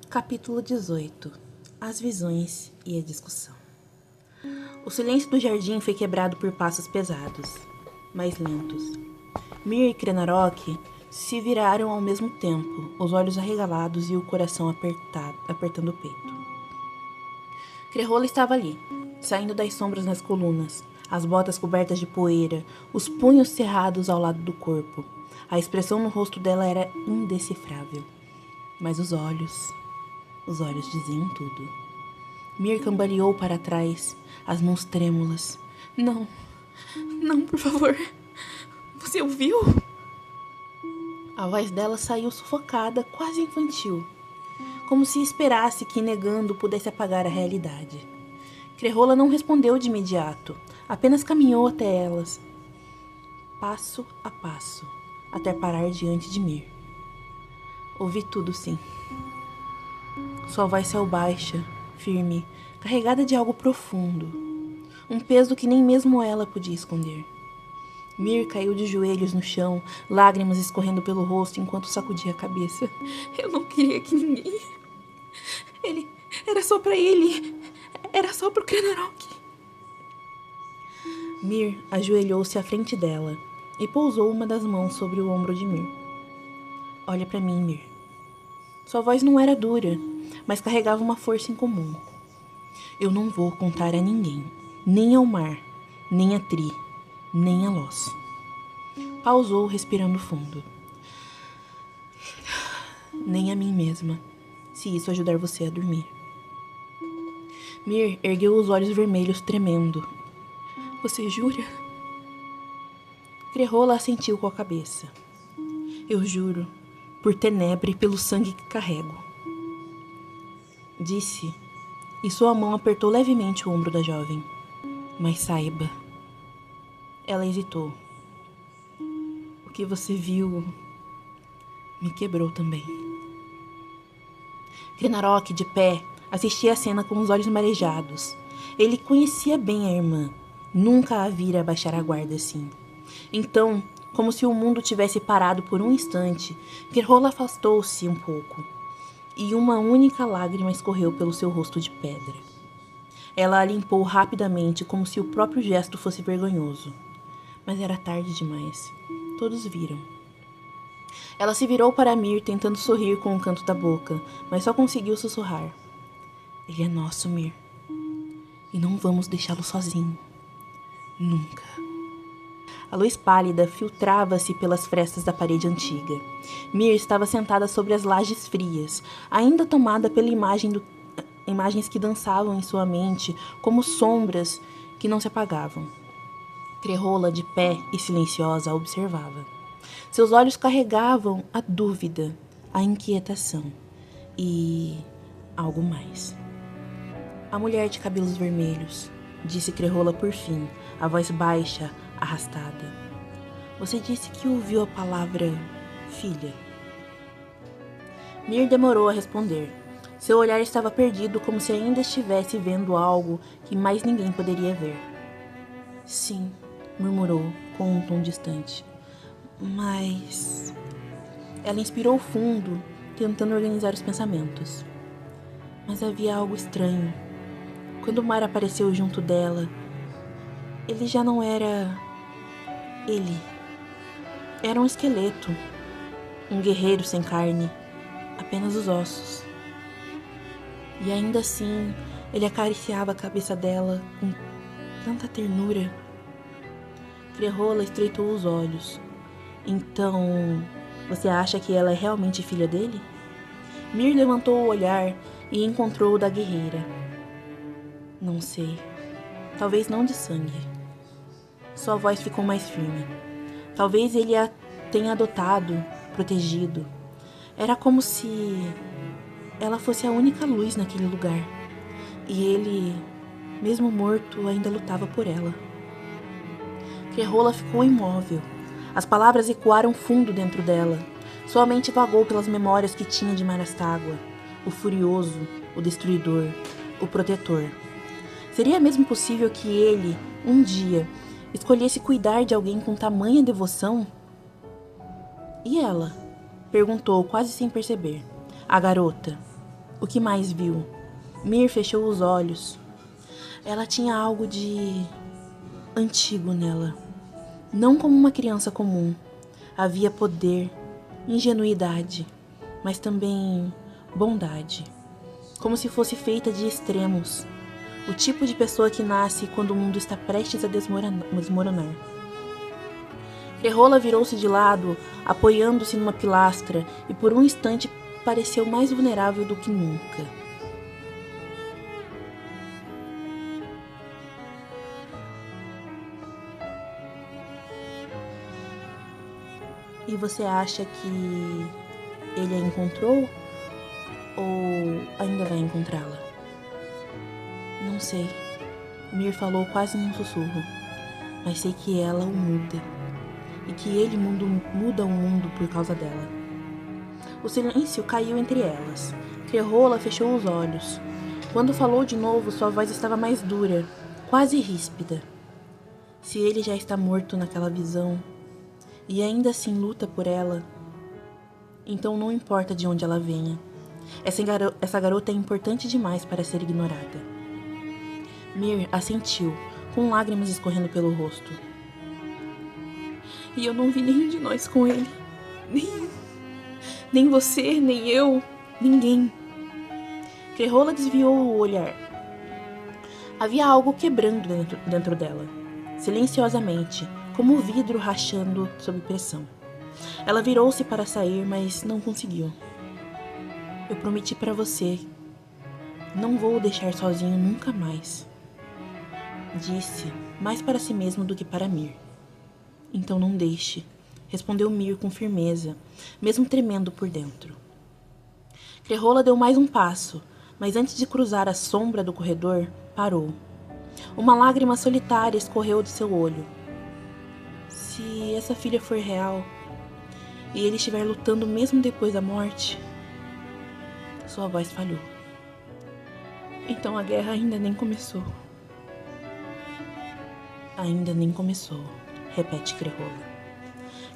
Capítulo 18. As visões e a discussão. O silêncio do jardim foi quebrado por passos pesados, mais lentos. Mir e Krenarok se viraram ao mesmo tempo, os olhos arregalados e o coração apertando o peito. Crerrola estava ali, saindo das sombras nas colunas, as botas cobertas de poeira, os punhos cerrados ao lado do corpo. A expressão no rosto dela era indecifrável, mas os olhos diziam tudo. Mir cambaleou para trás, as mãos trêmulas. Não, por favor. Você ouviu? A voz dela saiu sufocada, quase infantil, como se esperasse que, negando, pudesse apagar a realidade. Crerrola não respondeu de imediato, apenas caminhou até elas, passo a passo, até parar diante de Mir. Ouvi tudo, sim. Sua voz saiu baixa, firme, carregada de algo profundo, um peso que nem mesmo ela podia esconder. Mir caiu de joelhos no chão, lágrimas escorrendo pelo rosto enquanto sacudia a cabeça. Eu não queria que ninguém... Era só pra ele. Era só pro Krenarok. Mir ajoelhou-se à frente dela e pousou uma das mãos sobre o ombro de Mir. Olha pra mim, Mir. Sua voz não era dura, mas carregava uma força incomum. Eu não vou contar a ninguém, nem ao mar, nem a Tri, nem a Loz. Pausou, respirando fundo. Nem a mim mesma, se isso ajudar você a dormir. Mir ergueu os olhos vermelhos, tremendo. Você jura? Crerrola assentiu com a cabeça. Eu juro, por Tenebre e pelo sangue que carrego. Disse, e sua mão apertou levemente o ombro da jovem. Mas saiba. Ela hesitou. O que você viu me quebrou também. Krenarok, de pé, assistia a cena com os olhos marejados. Ele conhecia bem a irmã. Nunca a vira abaixar a guarda assim. Então, como se o mundo tivesse parado por um instante, Crerrola afastou-se um pouco, e uma única lágrima escorreu pelo seu rosto de pedra. Ela a limpou rapidamente, como se o próprio gesto fosse vergonhoso. Mas era tarde demais. Todos viram. Ela se virou para Mir, tentando sorrir com o canto da boca, mas só conseguiu sussurrar. Ele é nosso, Mir. E não vamos deixá-lo sozinho. Nunca. A luz pálida filtrava-se pelas frestas da parede antiga. Mir estava sentada sobre as lajes frias, ainda tomada pela imagens que dançavam em sua mente como sombras que não se apagavam. Crerrola, de pé e silenciosa, a observava. Seus olhos carregavam a dúvida, a inquietação e algo mais. A mulher de cabelos vermelhos, disse Crerrola por fim, a voz baixa, arrastada. Você disse que ouviu a palavra filha. Mir demorou a responder. Seu olhar estava perdido, como se ainda estivesse vendo algo que mais ninguém poderia ver. Sim, murmurou com um tom distante. Mas... Ela inspirou fundo, tentando organizar os pensamentos. Mas havia algo estranho. Quando o mar apareceu junto dela, ele já não era... ele. Era um esqueleto. Um guerreiro sem carne. Apenas os ossos. E ainda assim, ele acariciava a cabeça dela com tanta ternura. Crerrola estreitou os olhos. Então, você acha que ela é realmente filha dele? Mir levantou o olhar e encontrou o da guerreira. Não sei. Talvez não de sangue. Sua voz ficou mais firme. Talvez ele a tenha adotado, protegido. Era como se ela fosse a única luz naquele lugar. E ele, mesmo morto, ainda lutava por ela. Crerrola ficou imóvel. As palavras ecoaram fundo dentro dela. Sua mente vagou pelas memórias que tinha de Marastágua. O furioso, o destruidor, o protetor. Seria mesmo possível que ele, um dia, escolhesse cuidar de alguém com tamanha devoção? E ela? Perguntou, quase sem perceber. A garota. O que mais viu? Mir fechou os olhos. Ela tinha algo de antigo nela. Não como uma criança comum. Havia poder, ingenuidade, mas também bondade. Como se fosse feita de extremos. O tipo de pessoa que nasce quando o mundo está prestes a desmoronar. Crerrola virou-se de lado, apoiando-se numa pilastra, e por um instante pareceu mais vulnerável do que nunca. E você acha que ele a encontrou? Ou ainda vai encontrá-la? Não sei. Mir falou quase num sussurro. Mas sei que ela o muda. E que ele muda o mundo por causa dela. O silêncio caiu entre elas. Crerrola fechou os olhos. Quando falou de novo, sua voz estava mais dura, quase ríspida. Se ele já está morto naquela visão, e ainda assim luta por ela, então não importa de onde ela venha. Essa garota é importante demais para ser ignorada. Mir assentiu, com lágrimas escorrendo pelo rosto. E eu não vi nenhum de nós com ele. Nem você, nem eu, ninguém. Crerrola desviou o olhar. Havia algo quebrando dentro dela, silenciosamente, como o vidro rachando sob pressão. Ela virou-se para sair, mas não conseguiu. Eu prometi para você. Não vou o deixar sozinho nunca mais. Disse, mais para si mesmo do que para Mir. Então não deixe, respondeu Mir com firmeza, mesmo tremendo por dentro. Crerrola deu mais um passo, mas antes de cruzar a sombra do corredor, parou. Uma lágrima solitária escorreu de seu olho. Se essa filha for real, e ele estiver lutando mesmo depois da morte... Sua voz falhou. Então a guerra ainda nem começou. Ainda nem começou, repete Crerrola.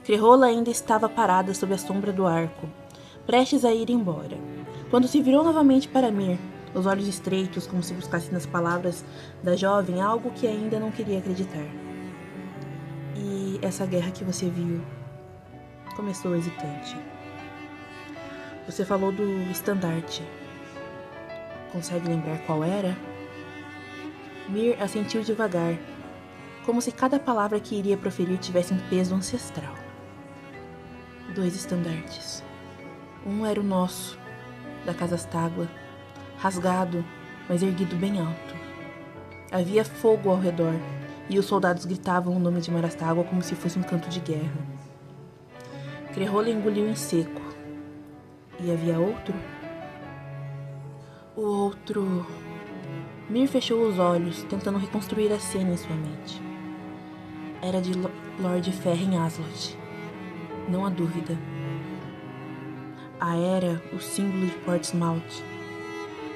Crerrola ainda estava parada sob a sombra do arco, prestes a ir embora, quando se virou novamente para Mir, os olhos estreitos, como se buscasse nas palavras da jovem algo que ainda não queria acreditar. E essa guerra que você viu? Começou hesitante. Você falou do estandarte. Consegue lembrar qual era? Mir assentiu devagar, como se cada palavra que iria proferir tivesse um peso ancestral. 2 estandartes. Um era o nosso, da Casa Astagua, rasgado, mas erguido bem alto. Havia fogo ao redor, e os soldados gritavam o nome de Marastágua como se fosse um canto de guerra. Crerrola engoliu em seco. E havia outro? O outro... Mir fechou os olhos, tentando reconstruir a cena em sua mente. Era de Lord Ferren Aslot. Não há dúvida. A era, o símbolo de Portsmouth,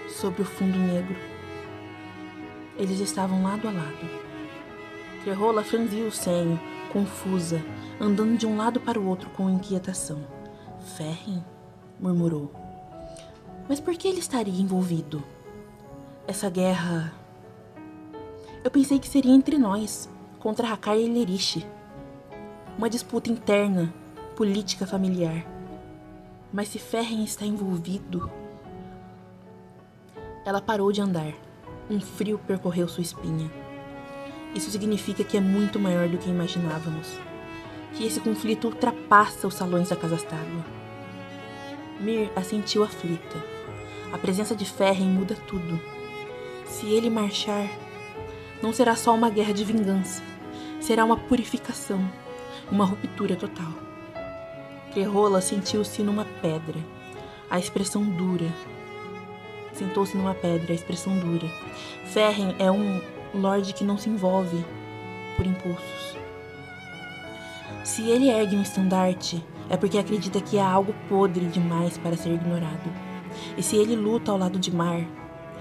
sobre o fundo negro. Eles estavam lado a lado. Crerrola franziu o senho, confusa, andando de um lado para o outro com inquietação. Ferren? Murmurou. Mas por que ele estaria envolvido? Essa guerra... Eu pensei que seria entre nós, contra Hakkar e Leriche. Uma disputa interna, política familiar. Mas se Ferren está envolvido... Ela parou de andar. Um frio percorreu sua espinha. Isso significa que é muito maior do que imaginávamos. Que esse conflito ultrapassa os salões da Casa Astagua. Mir assentiu aflita. A presença de Ferren muda tudo. Se ele marchar, não será só uma guerra de vingança. Será uma purificação, uma ruptura total. Crerrola sentiu-se numa pedra, a expressão dura. Sentou-se numa pedra, a expressão dura. Ferren é um lorde que não se envolve por impulsos. Se ele ergue um estandarte, é porque acredita que há algo podre demais para ser ignorado. E se ele luta ao lado de Mar,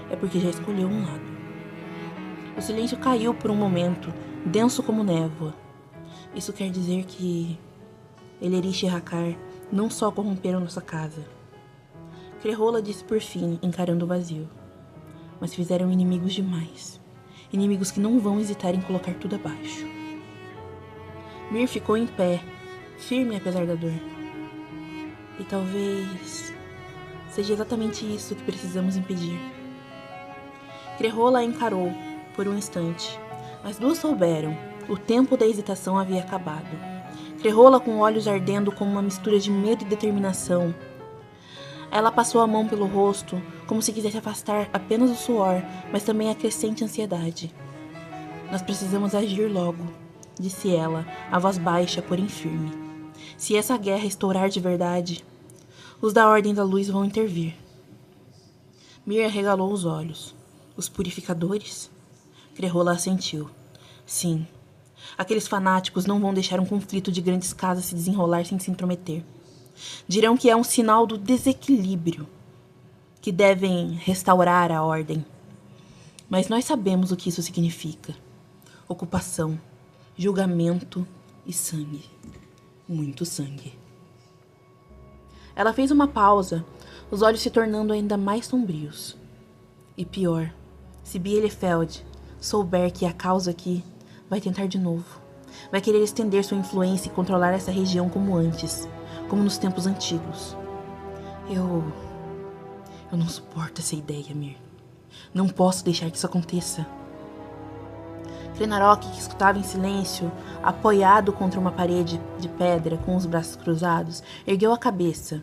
é porque já escolheu um lado. O silêncio caiu por um momento, denso como névoa. Isso quer dizer que Ellerich e Hakkar não só corromperam nossa casa. Crehola disse por fim, encarando o vazio. Mas fizeram inimigos demais. Inimigos que não vão hesitar em colocar tudo abaixo. Mir ficou em pé, firme apesar da dor. E talvez seja exatamente isso que precisamos impedir. Crehola a encarou por um instante. As duas souberam. O tempo da hesitação havia acabado. Crehola com olhos ardendo com uma mistura de medo e determinação. Ela passou a mão pelo rosto, como se quisesse afastar apenas o suor, mas também a crescente ansiedade. Nós precisamos agir logo, disse ela, a voz baixa, porém firme. Se essa guerra estourar de verdade, os da Ordem da Luz vão intervir. Mir arregalou os olhos. Os purificadores? Crehola assentiu. Sim. Aqueles fanáticos não vão deixar um conflito de grande escala se desenrolar sem se intrometer. Dirão que é um sinal do desequilíbrio, que devem restaurar a ordem. Mas nós sabemos o que isso significa. Ocupação, julgamento e sangue. Muito sangue. Ela fez uma pausa, os olhos se tornando ainda mais sombrios. E pior, se Bielefeld souber que a causa aqui, vai tentar de novo. Vai querer estender sua influência e controlar essa região como antes, como nos tempos antigos. Eu não suporto essa ideia, Mir. Não posso deixar que isso aconteça. Krenarok, que escutava em silêncio, apoiado contra uma parede de pedra com os braços cruzados, ergueu a cabeça,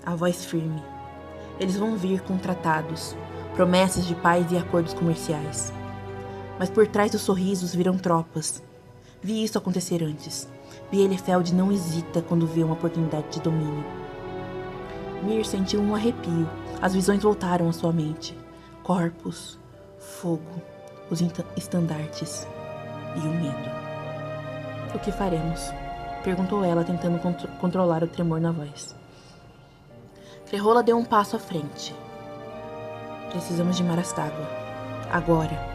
a voz firme. Eles vão vir com tratados, promessas de paz e acordos comerciais. Mas por trás dos sorrisos virão tropas. Vi isso acontecer antes. Bielefeld não hesita quando vê uma oportunidade de domínio. Mir sentiu um arrepio. As visões voltaram à sua mente. Corpos, fogo, os estandartes e o medo. O que faremos? Perguntou ela, tentando controlar o tremor na voz. Crehola deu um passo à frente. Precisamos de Marastágua. Agora.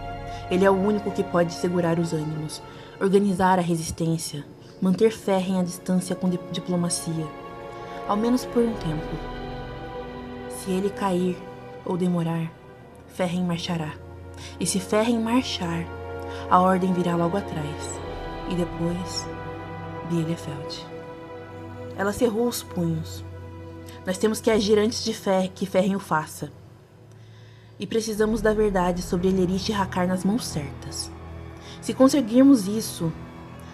Ele é o único que pode segurar os ânimos, organizar a resistência, manter Ferren à distância com diplomacia. Ao menos por um tempo. Se ele cair ou demorar, Ferren marchará. E se Ferren marchar, a ordem virá logo atrás. E depois, Bielefeld. Ela cerrou os punhos. Nós temos que agir antes de que Ferren o faça. E precisamos da verdade sobre Ellerich e Hakkar nas mãos certas. Se conseguirmos isso,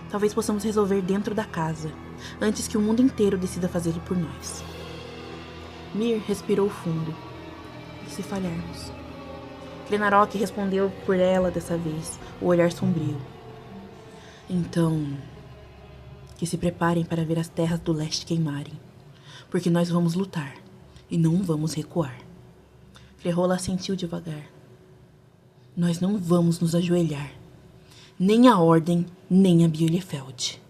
talvez possamos resolver dentro da casa, antes que o mundo inteiro decida fazê-lo por nós. Mir respirou fundo. E se falharmos? Krenarok respondeu por ela dessa vez, o olhar sombrio. Então, que se preparem para ver as terras do leste queimarem, porque nós vamos lutar e não vamos recuar. Crehola assentiu devagar. Nós não vamos nos ajoelhar. Nem a Ordem, nem a Bielefeld.